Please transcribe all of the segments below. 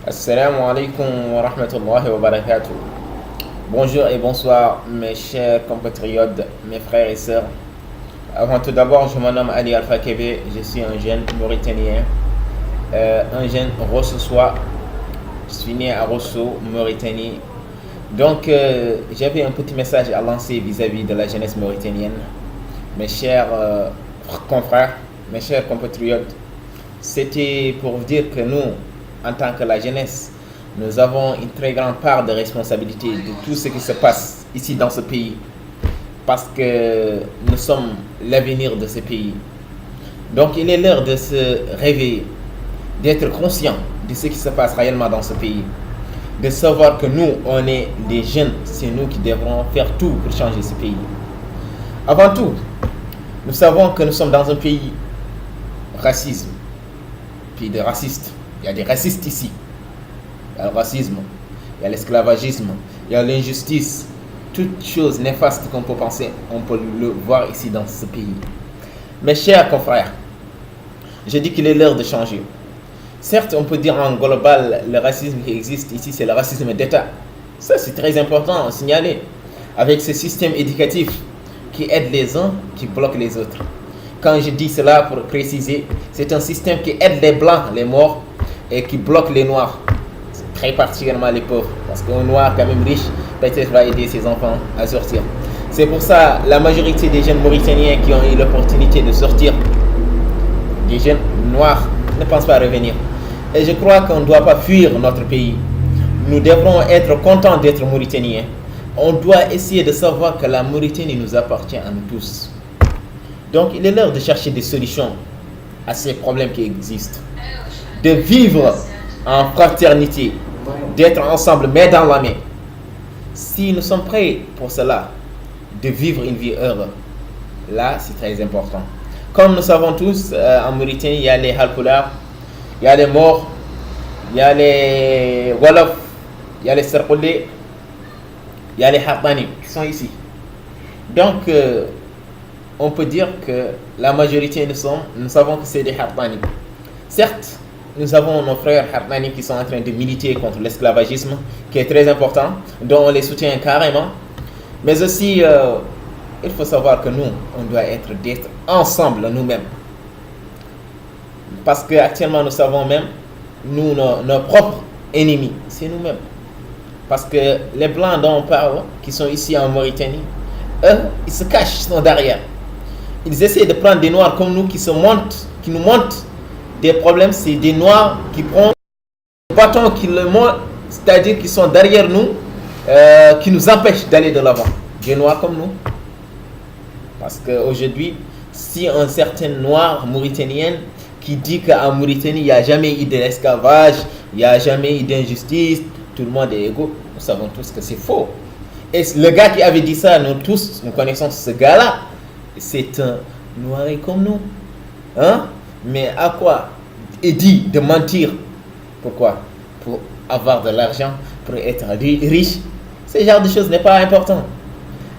Assalamu alaikum wa rahmatullahi wa barakatuh. Bonjour et bonsoir mes chers compatriotes, mes frères et sœurs. Avant tout d'abord, je me nomme Ali Alpha Kébé, je suis un jeune mauritanien, un jeune Rossois. Je suis né à Rosso, Mauritanie. Donc, j'avais un petit message à lancer vis-à-vis de la jeunesse mauritanienne. Mes chers confrères, mes chers compatriotes, c'était pour vous dire que nous, en tant que la jeunesse, nous avons une très grande part de responsabilité de tout ce qui se passe ici dans ce pays. Parce que nous sommes l'avenir de ce pays. Donc il est l'heure de se réveiller, d'être conscient de ce qui se passe réellement dans ce pays. De savoir que nous, on est des jeunes, c'est nous qui devrons faire tout pour changer ce pays. Avant tout, nous savons que nous sommes dans un pays racisme, pays de racistes. Il y a des racistes ici. Il y a le racisme, il y a l'esclavagisme, il y a l'injustice. Toutes choses néfastes qu'on peut penser, on peut le voir ici dans ce pays. Mes chers confrères, je dis qu'il est l'heure de changer. Certes, on peut dire en global, le racisme qui existe ici, c'est le racisme d'État. Ça, c'est très important à signaler. Avec ce système éducatif qui aide les uns, qui bloque les autres. Quand je dis cela pour préciser, c'est un système qui aide les blancs, les morts, et qui bloque les noirs, très particulièrement les pauvres, parce qu'un noir quand même riche peut-être va aider ses enfants à sortir. C'est pour ça la majorité des jeunes Mauritaniens qui ont eu l'opportunité de sortir, des jeunes noirs, ne pensent pas revenir. Et je crois qu'on ne doit pas fuir notre pays. Nous devrons être contents d'être Mauritaniens. On doit essayer de savoir que la Mauritanie nous appartient à nous tous. Donc il est l'heure de chercher des solutions à ces problèmes qui existent. De vivre en fraternité, d'être ensemble main dans la main. Si nous sommes prêts pour cela, de vivre une vie heureuse, là c'est très important. Comme nous savons tous, en Mauritanie, il y a les Halpulaar, il y a les Morts, il y a les Wolof, il y a les Serkoulé, il y a les Hartani qui sont ici. Donc, on peut dire que la majorité nous savons que c'est des Hartani. Certes, nous avons nos frères Hartani qui sont en train de militer contre l'esclavagisme, qui est très important, dont on les soutient carrément. Mais aussi, il faut savoir que nous, on doit d'être ensemble nous-mêmes. Parce qu'actuellement, nous savons même, nous, nos propres ennemis, c'est nous-mêmes. Parce que les Blancs dont on parle, qui sont ici en Mauritanie, eux, ils se cachent, ils sont derrière. Ils essaient de prendre des Noirs comme nous qui nous montrent des problèmes. C'est des Noirs qui prennent des bâtons qui le montrent, c'est-à-dire qui sont derrière nous, qui nous empêchent d'aller de l'avant. Des Noirs comme nous. Parce qu'aujourd'hui, si un certain Noir mauritanien qui dit qu'en Mauritanie, il n'y a jamais eu d'esclavage, il n'y a jamais eu d'injustice, tout le monde est égaux, nous savons tous que c'est faux. Et le gars qui avait dit ça, nous tous, nous connaissons ce gars-là, c'est un Noir comme nous. Hein? Mais à quoi est dit de mentir? Pourquoi? Pour avoir de l'argent, pour être riche. Ce genre de choses n'est pas important.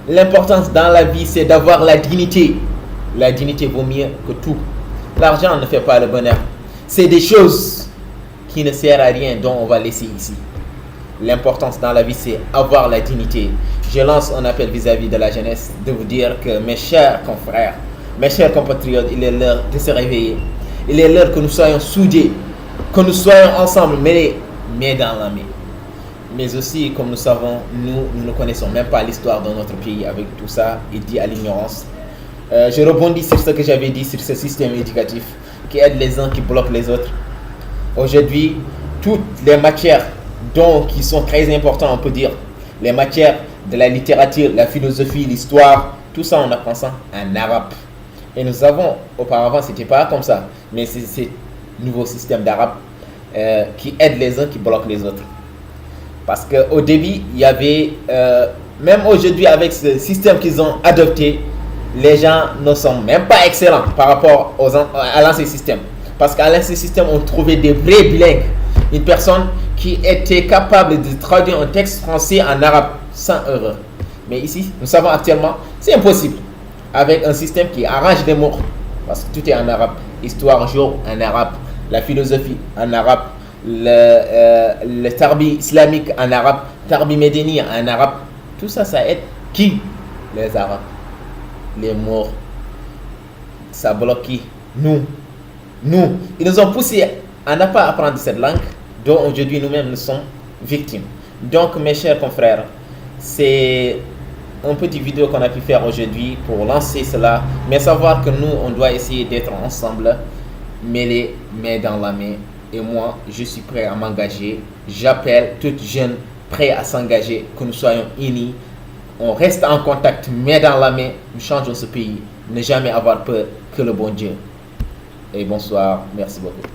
L'importance dans la vie, c'est d'avoir la dignité. La dignité vaut mieux que tout. L'argent ne fait pas le bonheur. C'est des choses qui ne servent à rien dont on va laisser ici. L'importance dans la vie, c'est avoir la dignité. Je lance un appel vis-à-vis de la jeunesse de vous dire que mes chers confrères, mes chers compatriotes, il est l'heure de se réveiller. Il est l'heure que nous soyons soudés, que nous soyons ensemble, mais dans la main. Mais aussi, comme nous savons, nous ne connaissons même pas l'histoire de notre pays avec tout ça, il dit à l'ignorance. Je rebondis sur ce que j'avais dit sur ce système éducatif qui aide les uns, qui bloque les autres. Aujourd'hui, toutes les matières qui sont très importantes, on peut dire, les matières de la littérature, la philosophie, l'histoire, tout ça, on apprend ça en arabe. Et nous avons, auparavant, c'était pas comme ça, mais c'est ce nouveau système d'arabe qui aide les uns, qui bloque les autres. Parce qu'au début, il y avait, même aujourd'hui, avec ce système qu'ils ont adopté, les gens ne sont même pas excellents par rapport à l'ancien système. Parce qu'à l'ancien système, on trouvait des vrais bilingues. Une personne qui était capable de traduire un texte français en arabe sans erreur. Mais ici, nous savons actuellement, c'est impossible. Avec un système qui arrange les mots. Parce que tout est en arabe. Histoire, jour, en arabe. La philosophie, en arabe. le tarbi islamique en arabe, tarbi médini en arabe, tout ça, ça aide qui? Les Arabes. Les morts. Ça bloque qui? Nous. Nous. Ils nous ont poussé à ne pas apprendre cette langue, dont aujourd'hui nous-mêmes nous sommes victimes. Donc, mes chers confrères, c'est un petit vidéo qu'on a pu faire aujourd'hui pour lancer cela, mais savoir que nous, on doit essayer d'être ensemble, mêlés, main dans la main. Et moi, je suis prêt à m'engager. J'appelle toute jeune prêt à s'engager, que nous soyons unis. On reste en contact, main dans la main. Nous changeons ce pays. Ne jamais avoir peur que le bon Dieu. Et bonsoir. Merci beaucoup.